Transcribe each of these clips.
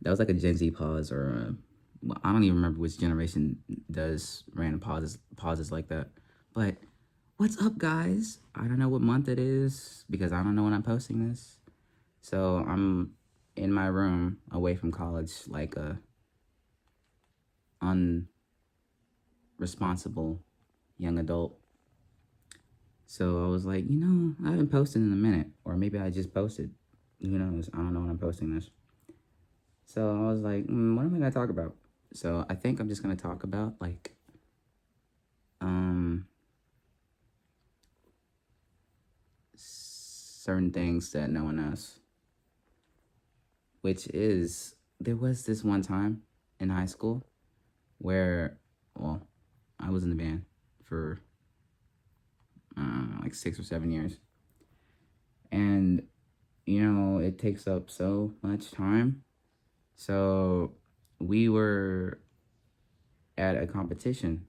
That was like a Gen Z pause, or well, I don't even remember which generation does random pauses like that. But what's up, guys? I don't know what month it is because I don't know when I'm posting this. So I'm in my room away from college, like a unresponsible young adult. So I was like, I haven't posted in a minute, or maybe I just posted. Who knows? I don't know when I'm posting this. So I was like, what am I gonna talk about? So I think I'm just gonna talk about like, certain things that no one knows. Which is, there was this one time in high school where, well, I was in the band for like 6 or 7 years. And, it takes up so much time. So we were at a competition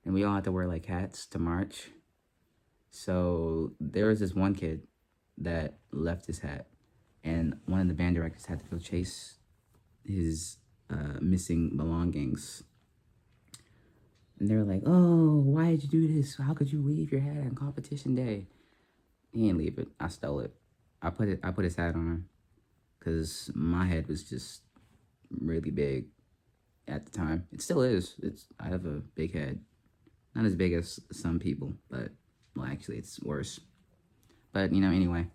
and we all had to wear like hats to march. So there was this one kid that left his hat, and one of the band directors had to go chase his missing belongings. And they were like, "Oh, why did you do this? How could you leave your hat on competition day?" He didn't leave it. I stole it. I put his hat on because my head was just really big at the time. It still is. I have a big head, not as big as some people, but well, actually, it's worse. But anyway,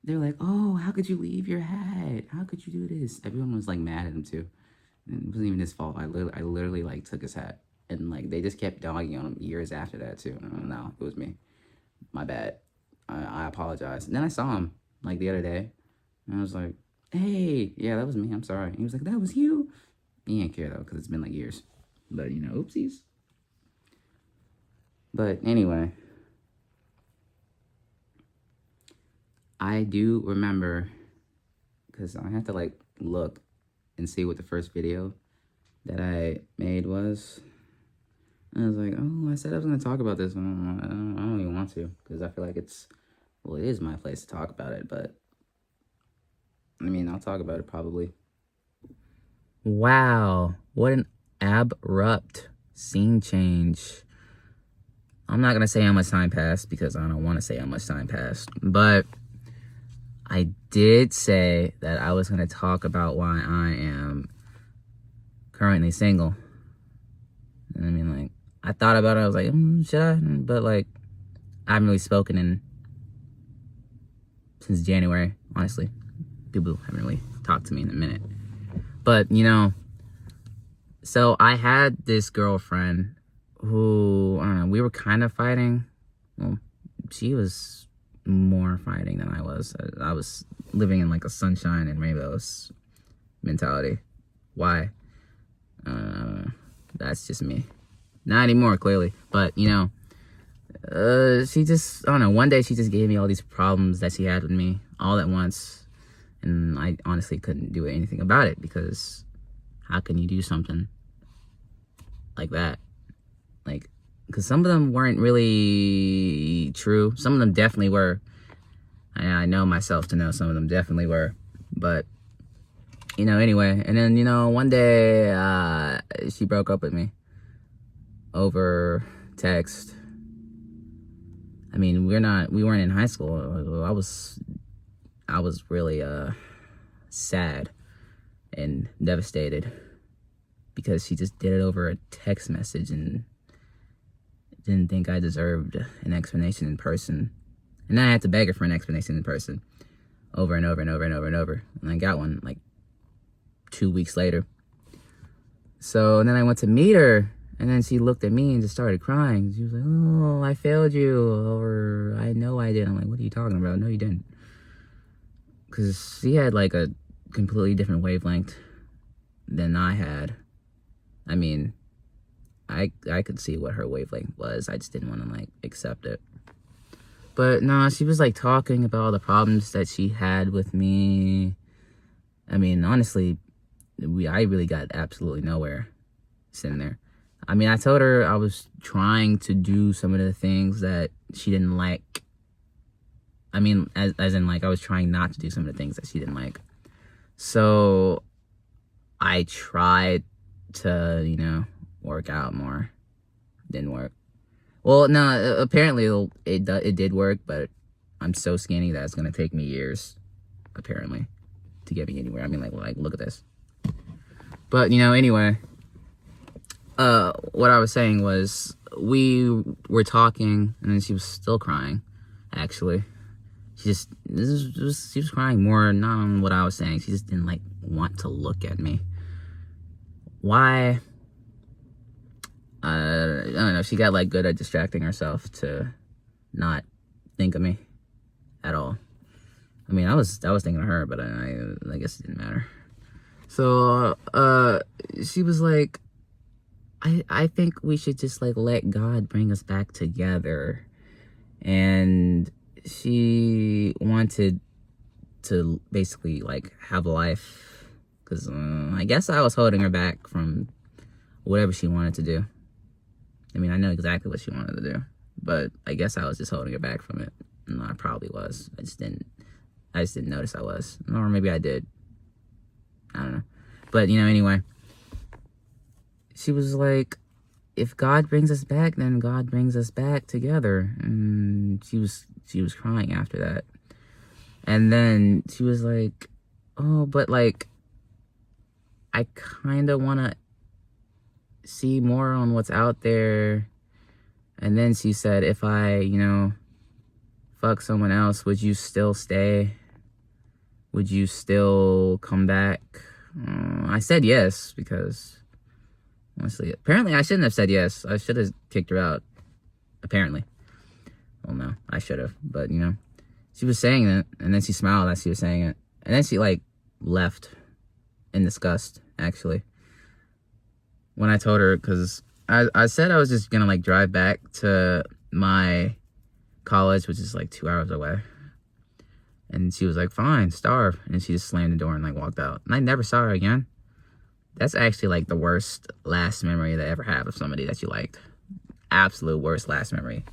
they're like, "Oh, how could you leave your hat? How could you do this?" Everyone was like mad at him too. And it wasn't even his fault. I literally like took his hat, and like they just kept dogging on him years after that too. No, it was me. My bad. I apologize. And then I saw him like the other day, and I was like, "Hey, yeah, that was me. I'm sorry." And he was like, "That was you." He didn't care though, because it's been like years. But oopsies. But anyway, I do remember, because I have to like look and see what the first video that I made was. And I was like, oh, I said I was going to talk about this. I don't even want to, because I feel like it is my place to talk about it. But I mean, I'll talk about it probably. Wow, what an abrupt scene change. I'm not going to say how much time passed because I don't want to say how much time passed. But I did say that I was going to talk about why I am currently single. And I mean, like, I thought about it. I was like, should I? But, like, I haven't really spoken since January, honestly. People haven't really talked to me in a minute. But, so I had this girlfriend who, I don't know, we were kind of fighting. Well, she was more fighting than I was. I was living in like a sunshine and rainbows mentality. Why? That's just me. Not anymore, clearly. But, she just, I don't know, one day she just gave me all these problems that she had with me all at once. And I honestly couldn't do anything about it, because how can you do something like that? Like, because some of them weren't really true. Some of them definitely were. I know myself to know some of them definitely were. But, anyway. And then, one day she broke up with me over text. I mean, we weren't in high school. I was really sad and devastated because she just did it over a text message and didn't think I deserved an explanation in person. And then I had to beg her for an explanation in person over and over and over and over and over. And I got one like 2 weeks later. So then I went to meet her, and then she looked at me and just started crying. She was like, "Oh, I failed you," or "I know I did." I'm like, "What are you talking about?" "No, you didn't." Because she had like a completely different wavelength than I had. I mean, I could see what her wavelength was. I just didn't want to like accept it. But no, she was like talking about all the problems that she had with me. I mean, honestly, I really got absolutely nowhere sitting there. I mean, I told her I was trying to do some of the things that she didn't like. I mean, as in like I was trying not to do some of the things that she didn't like. So I tried to, work out more. Didn't work. Well, no, apparently it did work, but I'm so skinny that it's gonna take me years, apparently, to get me anywhere. I mean, like look at this. But anyway, what I was saying was we were talking, and then she was still crying. Actually, she was crying more, not on what I was saying. She just didn't want to look at me. Why? I don't know. She got good at distracting herself to not think of me at all. I mean, I was thinking of her, but I guess it didn't matter. So she was like, I think we should just let God bring us back together. And she wanted to basically have a life, because I guess I was holding her back from whatever she wanted to do. I mean, I know exactly what she wanted to do, but I guess I was just holding her back from it. No, I probably was. I just didn't notice I was. Or maybe I did. I don't know. But, anyway. She was like, if God brings us back, then God brings us back together. And she was crying after that. And then she was like, oh, but I kind of want to see more on what's out there. And then she said, if I, fuck someone else, would you still stay? Would you still come back? I said yes, because honestly, apparently I shouldn't have said yes. I should have kicked her out. Apparently. Well, no, I should have. But, she was saying it, and then she smiled as she was saying it. And then she, left in disgust, actually. When I told her, because I said I was just going to, drive back to my college, which is, 2 hours away. And she was like, fine, starve. And she just slammed the door and, walked out. And I never saw her again. That's actually, the worst last memory that I ever have of somebody that you liked. Absolute worst last memory.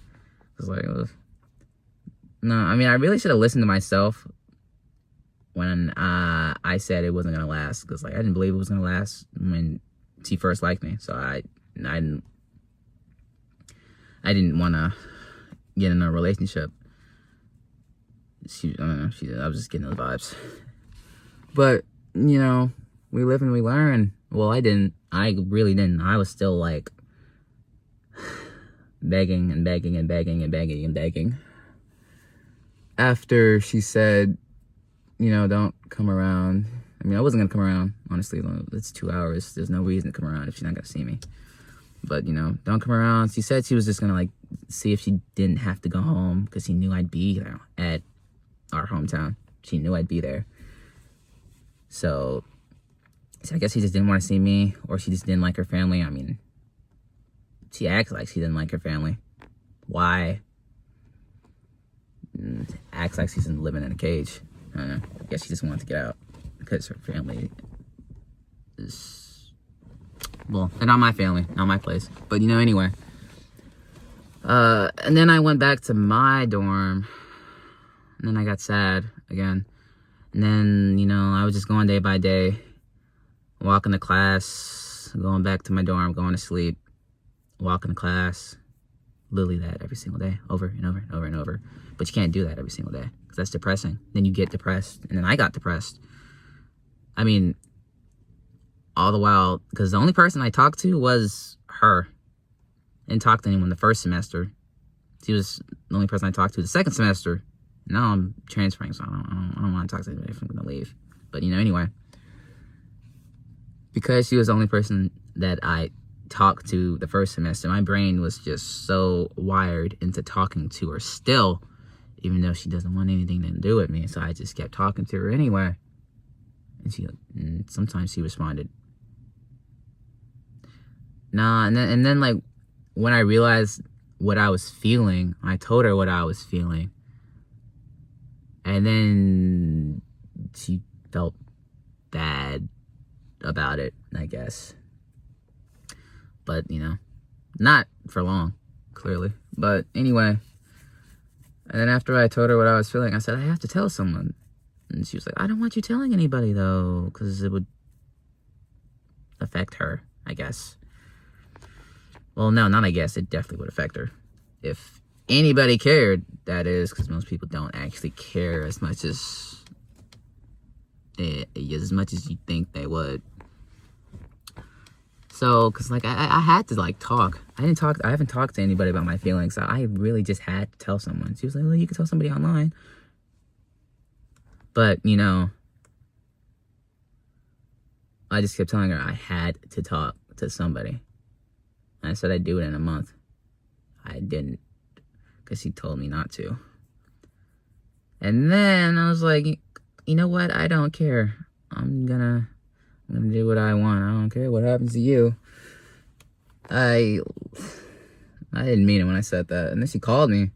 No, I mean, I really should have listened to myself when I said it wasn't going to last. Because, I didn't believe it was going to last when she first liked me. So I didn't want to get in a relationship. I don't know, I was just getting those vibes. But, we live and we learn. Well, I didn't. I really didn't. I was still, begging and begging and begging and begging and begging. After she said, don't come around. I mean, I wasn't going to come around, honestly. It's 2 hours. There's no reason to come around if she's not going to see me. But, don't come around. She said she was just going to, see if she didn't have to go home, because she knew I'd be there at our hometown. She knew I'd be there. So I guess she just didn't want to see me, or she just didn't like her family. I mean, she acts like she didn't like her family. Why? Acts like she's living in a cage. I don't know. I guess she just wanted to get out because her family is, well, they're not my family, not my place. But anyway. And then I went back to my dorm, and then I got sad again. And then, I was just going day by day, walking to class, going back to my dorm, going to sleep, walking to class. Literally that every single day, over and over and over and over. But you can't do that every single day, because that's depressing. Then you get depressed, and then I got depressed. I mean, all the while, because the only person I talked to was her. I didn't talk to anyone the first semester. She was the only person I talked to the second semester. Now I'm transferring, so I don't want to talk to anybody if I'm going to leave. But, anyway. Because she was the only person that I talked to the first semester, my brain was just so wired into talking to her still, even though she doesn't want anything to do with me. So I just kept talking to her anyway. And sometimes she responded. Nah, and then when I realized what I was feeling, I told her what I was feeling. And then she felt bad about it, I guess. But, not for long, clearly. But anyway, and then after I told her what I was feeling, I said, I have to tell someone. And she was like, I don't want you telling anybody, though, because it would affect her, I guess. Well, no, not I guess. It definitely would affect her. If anybody cared, that is, because most people don't actually care as much as you think they would. So, because, like, I had to, like, talk. I haven't talked to anybody about my feelings. So I really just had to tell someone. She was like, well, you can tell somebody online. But, you know, I just kept telling her I had to talk to somebody. And I said I'd do it in a month. I didn't, because she told me not to. And then I was like, you know what? I don't care. I'm gonna do what I want. I don't care what happens to you. I didn't mean it when I said that. And then she called me.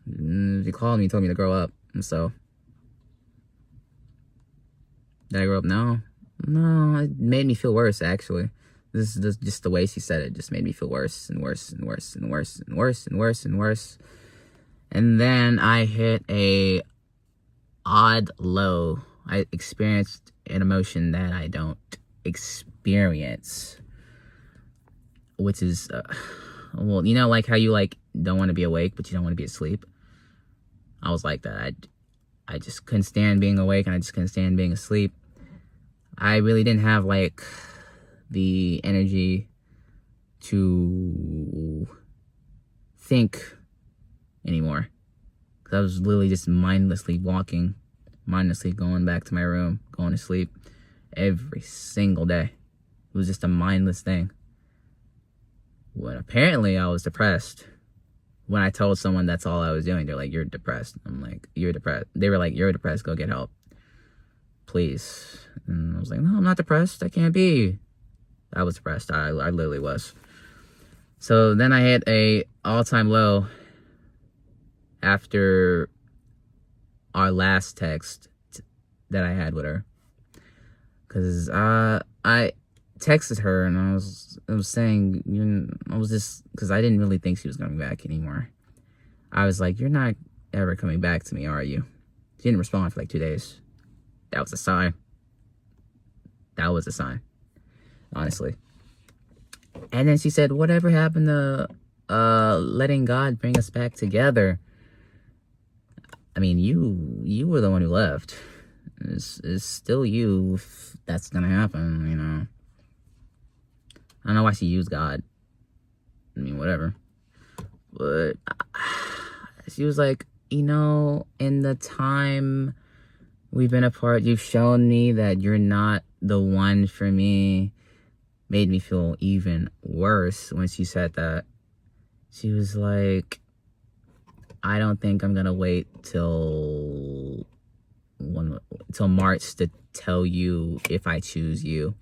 She called me, told me to grow up. And so, did I grow up? No, it made me feel worse, actually. This is just the way she said it. Just made me feel worse and worse and worse and worse and worse and worse and worse. And then I hit a odd low. I experienced an emotion that I don't experience, which is, well, you know, like how you, like, don't want to be awake, but you don't want to be asleep. I was like that. I just couldn't stand being awake, and I just couldn't stand being asleep. I really didn't have, like, the energy to think anymore. Because I was literally just mindlessly walking, mindlessly going back to my room, going to sleep every single day. It was just a mindless thing. When apparently I was depressed. When I told someone that's all I was doing, they're like, you're depressed. I'm like, you're depressed. They were like, you're depressed, go get help. Please. And I was like, no, I'm not depressed. I can't be. I was depressed. I literally was. So then I hit a all-time low after our last text that I had with her. Because I texted her and I was saying, I was just, because I didn't really think she was coming back anymore. I was like, you're not ever coming back to me, are you? She didn't respond for like 2 days. That was a sign. That was a sign, honestly. And then she said, whatever happened to letting God bring us back together? I mean, you were the one who left. It's still you if that's gonna happen, you know. I don't know why she used God. I mean, whatever. But she was like, you know, in the time we've been apart, you've shown me that you're not the one for me. Made me feel even worse when she said that. She was like, I don't think I'm gonna wait till March to tell you if I choose you.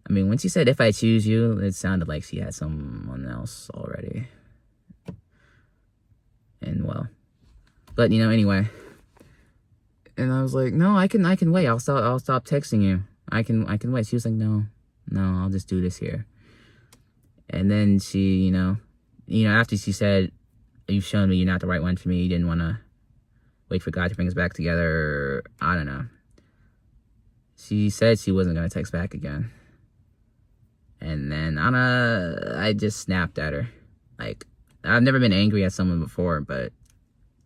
I mean, when she said if I choose you, it sounded like she had someone else already. And well, but you know, anyway. And I was like, no, I can wait. I'll stop texting you. I can wait. She was like, no, I'll just do this here. And then she, you know, after she said, you've shown me you're not the right one for me, you didn't want to wait for God to bring us back together, I don't know. She said she wasn't going to text back again. And then I just snapped at her. Like, I've never been angry at someone before, but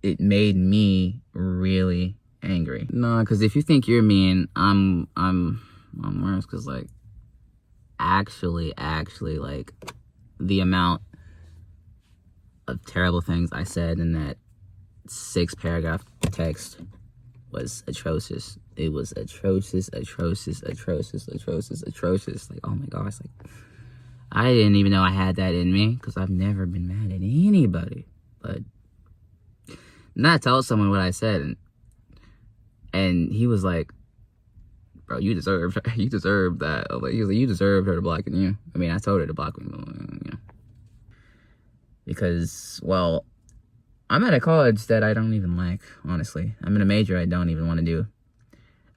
it made me really angry. No, because if you think you're mean, I'm worse. Because, like, actually, like, the amount of terrible things I said in that 6-paragraph text was atrocious. It was atrocious. Like, oh my gosh, like, I didn't even know I had that in me, because I've never been mad at anybody. But not tell someone what I said, and he was like, bro, you deserve that. He was like, you deserve her to block you. I mean, I told her to block me, you know. Because, well, I'm at a college that I don't even like, honestly. I'm in a major I don't even want to do.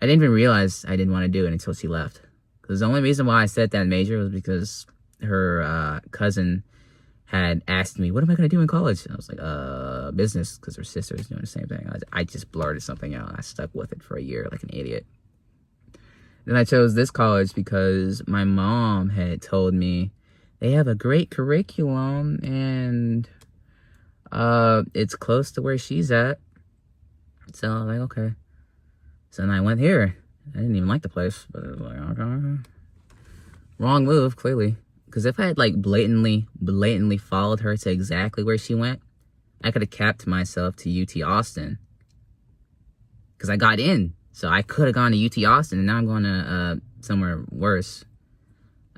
I didn't even realize I didn't want to do it until she left. Because the only reason why I said that major was because her cousin had asked me, what am I going to do in college? And I was like, business, because her sister is doing the same thing. I just blurted something out. I stuck with it for a year like an idiot. Then I chose this college because my mom had told me they have a great curriculum and it's close to where she's at. So I was like, okay. So then I went here. I didn't even like the place, but it was like, okay. Wrong move, clearly. Because if I had like blatantly followed her to exactly where she went, I could have capped myself to UT Austin. Because I got in. So I could have gone to UT Austin, and now I'm going to somewhere worse.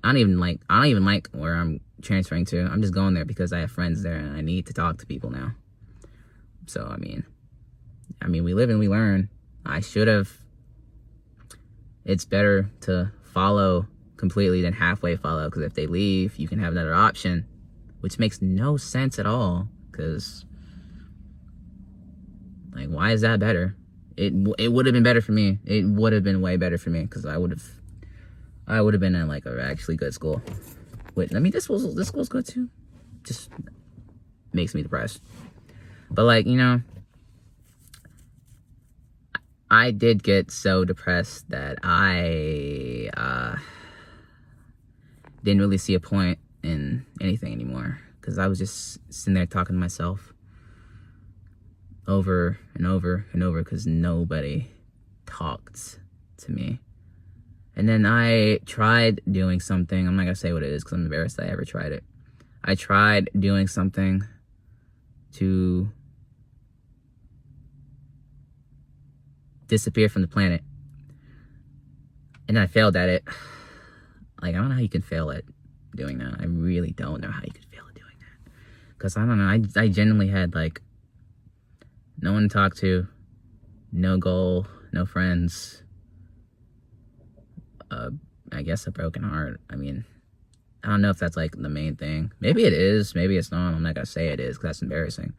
I don't even like where I'm transferring to. I'm just going there because I have friends there and I need to talk to people now. So I mean we live and we learn. I should have. It's better to follow completely than halfway follow, because if they leave, you can have another option, which makes no sense at all. Because like, why is that better? It would have been better for me. It would have been way better for me, because I would have been in like a actually good school. Wait, I mean, this school's good too. Just makes me depressed. But like, you know, I did get so depressed that I didn't really see a point in anything anymore, because I was just sitting there talking to myself over and over and over, because nobody talked to me. And then I tried doing something. I'm not gonna say what it is because I'm embarrassed that I ever tried it. I tried doing something to disappear from the planet, and I failed at it. Like, I don't know how you can fail at doing that. I really don't know how you could fail at doing that, because I don't know. I genuinely had like no one to talk to, no goal, no friends. I guess a broken heart. I mean, I don't know if that's like the main thing. Maybe it is, maybe it's not. I'm not gonna say it is because that's embarrassing.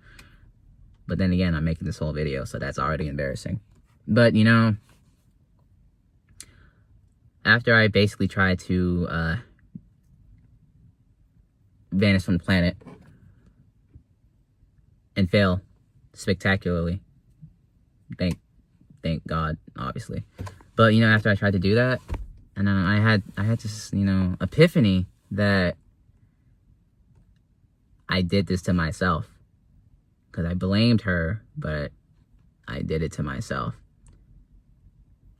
But then again, I'm making this whole video, so that's already embarrassing. But you know, after I basically tried to vanish from the planet and fail spectacularly, thank God, obviously. But you know, after I tried to do that, and then I had this, you know, epiphany that I did this to myself, because I blamed her, but I did it to myself.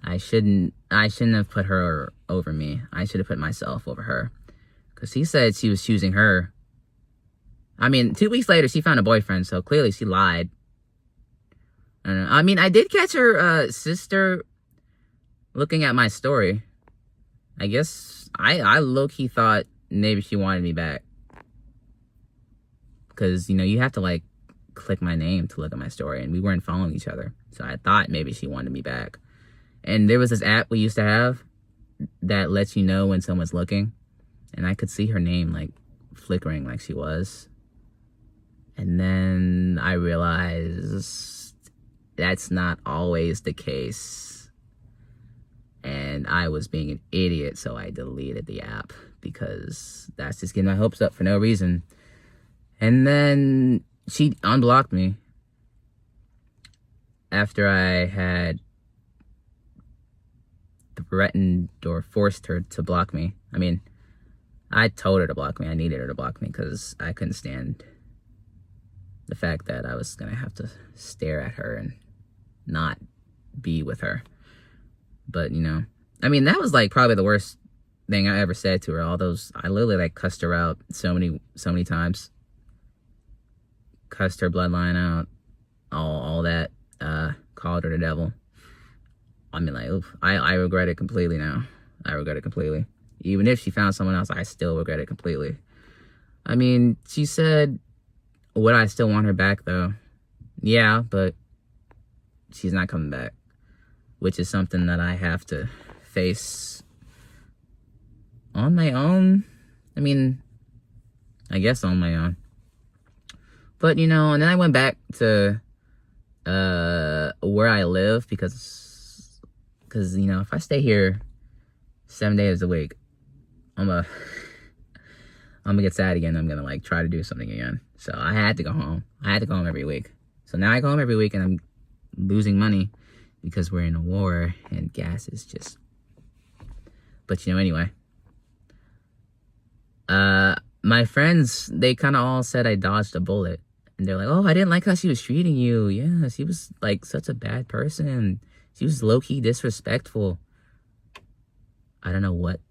I shouldn't have put her over me. I should have put myself over her, because she said she was choosing her. I mean, 2 weeks later, she found a boyfriend, so clearly she lied. I mean, I did catch her sister looking at my story. I guess I low-key thought maybe she wanted me back, because, you know, you have to like click my name to look at my story, and we weren't following each other, so I thought maybe she wanted me back. And there was this app we used to have that lets you know when someone's looking, and I could see her name like flickering like she was. And then I realized that's not always the case, and I was being an idiot, so I deleted the app, because that's just getting my hopes up for no reason. And then she unblocked me after I had threatened or forced her to block me. I mean, I told her to block me. I needed her to block me because I couldn't stand the fact that I was gonna have to stare at her and not be with her. But, you know, I mean, that was like probably the worst thing I ever said to her. I literally like cussed her out so many times. Cussed her bloodline out, all that, called her the devil. I mean, like, oof, I regret it completely now. I regret it completely. Even if she found someone else, I still regret it completely. I mean, she said, would I still want her back, though? Yeah, but she's not coming back, which is something that I have to face on my own. I mean, I guess on my own. But, you know, and then I went back to where I live, because you know, if I stay here 7 days a week, I'm gonna get sad again. I'm gonna like try to do something again. So I had to go home. I had to go home every week. So now I go home every week, and I'm losing money because we're in a war and gas is just But, anyway. My friends, they kind of all said I dodged a bullet. And they're like, oh, I didn't like how she was treating you. Yeah, she was, like, such a bad person. She was low-key disrespectful. I don't know what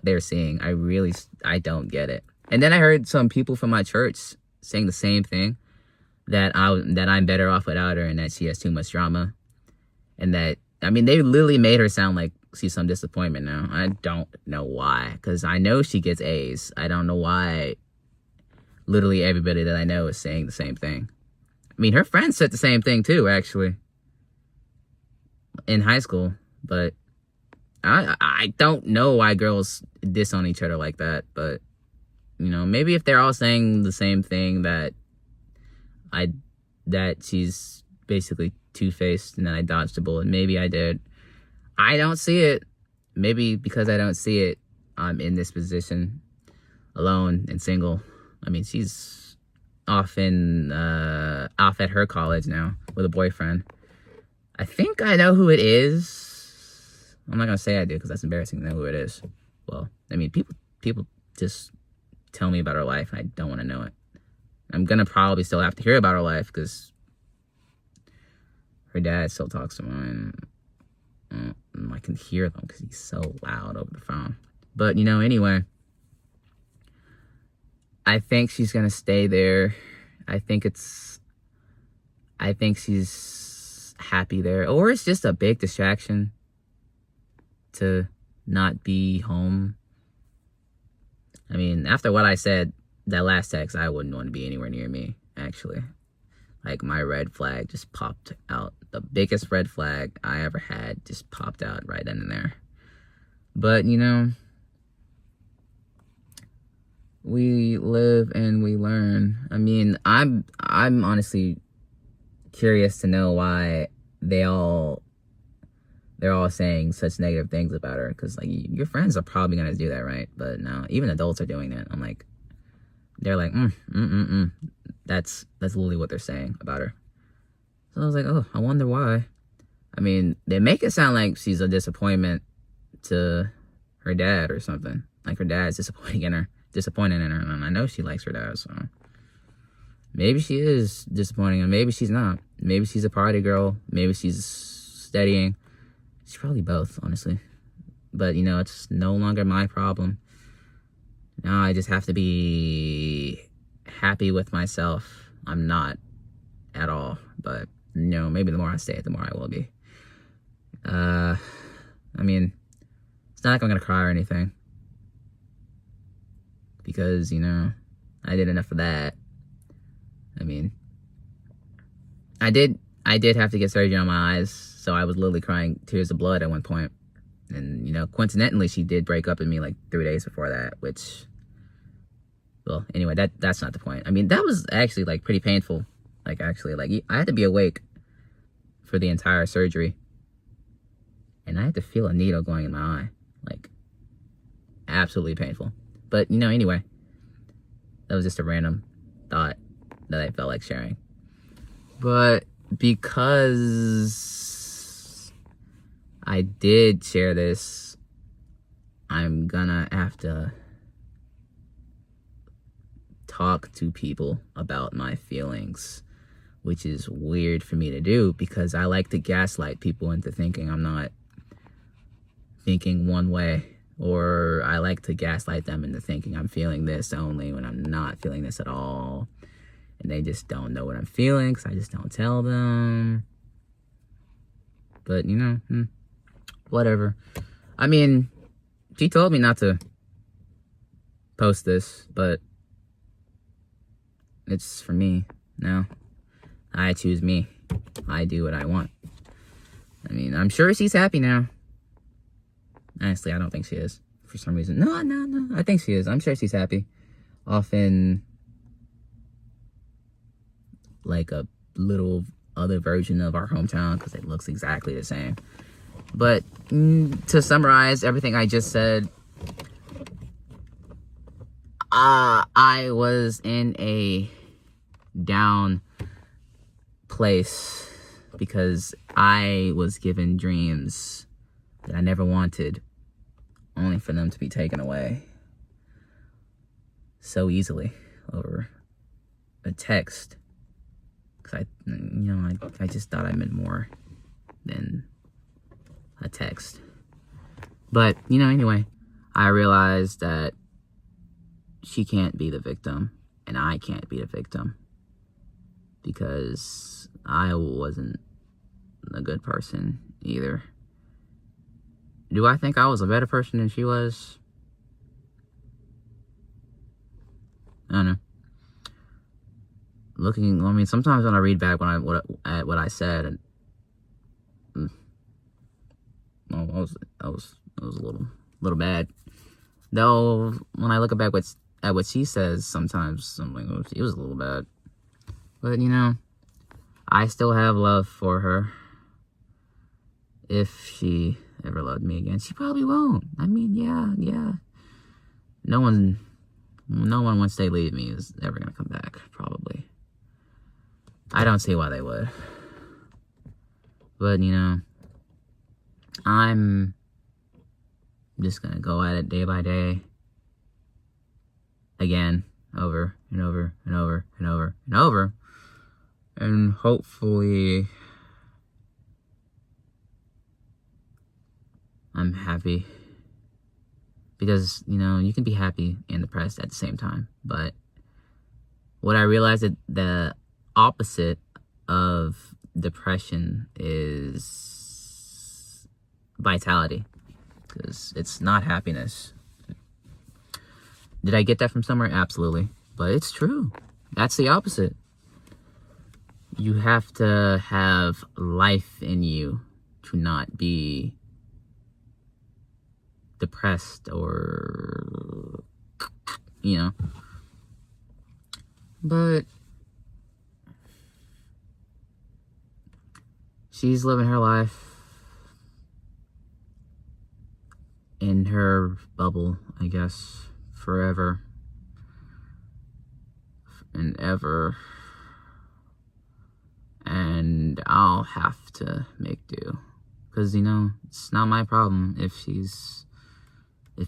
they're seeing. I don't get it. And then I heard some people from my church saying the same thing, that I'm better off without her and that she has too much drama. And that, I mean, they literally made her sound like she's some disappointment now. I don't know why, because I know she gets A's. I don't know why literally everybody that I know is saying the same thing. I mean, her friends said the same thing too, actually, in high school. But I don't know why girls diss on each other like that. But, maybe if they're all saying the same thing, that she's basically two-faced and that I dodged a bullet. Maybe I did. I don't see it. Maybe because I don't see it, I'm in this position, alone and single. I mean, she's off at her college now with a boyfriend. I think I know who it is. I'm not gonna say I do because that's embarrassing to know who it is. Well, I mean, people just tell me about her life. I don't want to know it. I'm gonna probably still have to hear about her life because her dad still talks to her, and I can hear them because he's so loud over the phone. But, anyway, I think she's gonna stay there. I think she's happy there. Or it's just a big distraction to not be home. I mean, after what I said, that last text, I wouldn't want to be anywhere near me, actually. Like, my red flag just popped out. The biggest red flag I ever had just popped out right then and there. But, we live and we learn. I mean, I'm honestly curious to know why they're all saying such negative things about her. Because, like, your friends are probably going to do that, right? But no, even adults are doing that. I'm like, they're like, That's literally what they're saying about her. So I was like, oh, I wonder why. I mean, they make it sound like she's a disappointment to her dad or something. Like her dad's disappointed in her. And I know she likes her dad, so maybe she is disappointing and maybe she's not. Maybe she's a party girl. Maybe she's studying. She's probably both, honestly. But, it's no longer my problem. Now I just have to be happy with myself. I'm not at all, but maybe the more I say it, the more I will be. I mean, it's not like I'm gonna cry or anything, because I did enough of that. I mean, I did have to get surgery on my eyes, so I was literally crying tears of blood at one point. And coincidentally, she did break up with me like 3 days before that, which, well, anyway, that's not the point. I mean, that was actually like pretty painful. Like, actually, like, I had to be awake for the entire surgery, and I had to feel a needle going in my eye. Like, absolutely painful. But anyway, that was just a random thought that I felt like sharing. But because I did share this, I'm gonna have to talk to people about my feelings, which is weird for me to do because I like to gaslight people into thinking I'm not thinking one way, or I like to gaslight them into thinking I'm feeling this only when I'm not feeling this at all, and they just don't know what I'm feeling because I just don't tell them. But whatever. I mean, she told me not to post this, but it's for me now. I choose me. I do what I want. I mean, I'm sure she's happy now. Honestly, I don't think she is. For some reason. No. I think she is. I'm sure she's happy. Often, like a little other version of our hometown, because it looks exactly the same. But to summarize everything I just said, I was in a down place because I was given dreams that I never wanted, only for them to be taken away so easily over a text. Because I just thought I meant more than a text. But, anyway, I realized that she can't be the victim, and I can't be the victim, because I wasn't a good person either. Do I think I was a better person than she was? I don't know. Sometimes when I read back at what I said, and well, that was a little bad. Though when I look back at what she says, sometimes I'm like, oh, she was a little bad. But I still have love for her. If she ever loved me again, she probably won't. I mean, yeah. No one once they leave me is ever gonna come back. Probably. I don't see why they would. But I'm just gonna go at it day by day. Again, over and over and over and over and over. And hopefully I'm happy. Because, you can be happy and depressed at the same time. But what I realized that the opposite of depression is vitality. Because it's not happiness. Did I get that from somewhere? Absolutely. But it's true. That's the opposite. You have to have life in you to not be depressed or, But she's living her life in her bubble, I guess, forever and ever. And I'll have to make do. Because, it's not my problem if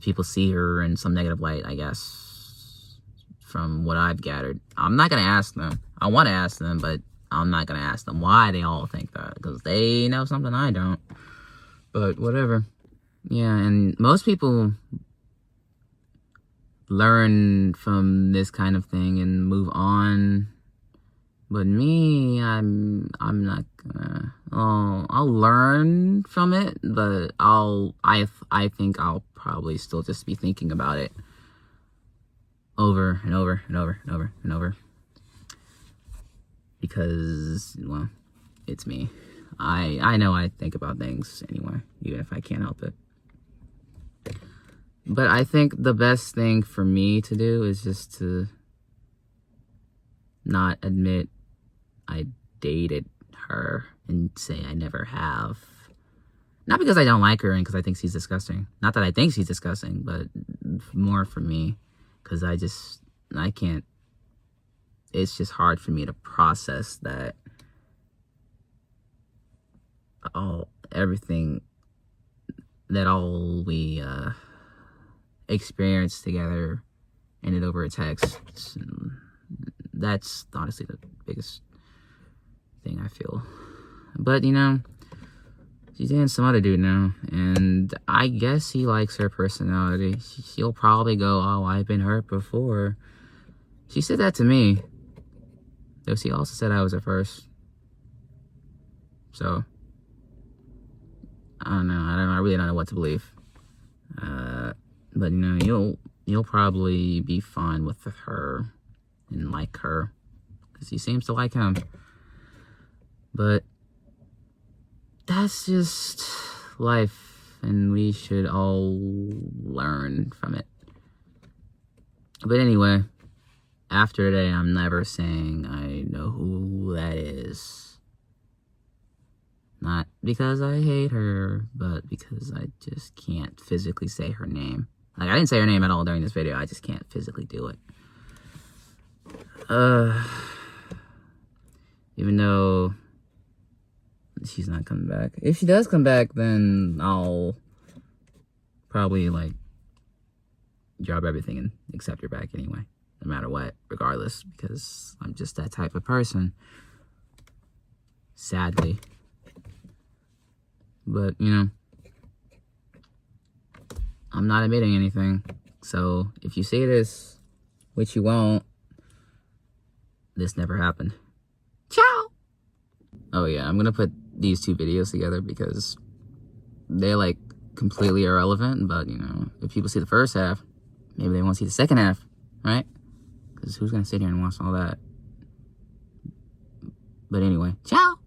people see her in some negative light, I guess, from what I've gathered. I'm not going to ask them. I want to ask them, but I'm not going to ask them why they all think that. Because they know something I don't. But whatever. Yeah, and most people learn from this kind of thing and move on. But me, I'm not gonna. I'll learn from it, but I think I'll probably still just be thinking about it over and over and over and over and over. Because, well, it's me. I know I think about things anyway, even if I can't help it. But I think the best thing for me to do is just to not admit I dated her and say I never have. Not because I don't like her and because I think she's disgusting. Not that I think she's disgusting, but more for me. Because I can't. It's just hard for me to process that everything that all we experienced together ended over a text. That's honestly the biggest thing I feel. But she's dating some other dude now, and I guess he likes her personality. She'll probably go, oh, I've been hurt before. She said that to me, though she also said I was her first. So I don't know. I really don't know what to believe. But you'll probably be fine with her and like her, because he seems to like him. But that's just life, and we should all learn from it. But anyway, after today, I'm never saying I know who that is. Not because I hate her, but because I just can't physically say her name. Like, I didn't say her name at all during this video. I just can't physically do it. Even though she's not coming back. If she does come back, then I'll probably like drop everything and accept your back anyway, no matter what, regardless, because I'm just that type of person, sadly. But, you know, I'm not admitting anything. So if you see this, which you won't, this never happened. Ciao! Oh yeah, I'm gonna put these two videos together because they're like completely irrelevant, but you know, if people see the first half, maybe they won't see the second half, right? Because who's gonna sit here and watch all that? But anyway, ciao!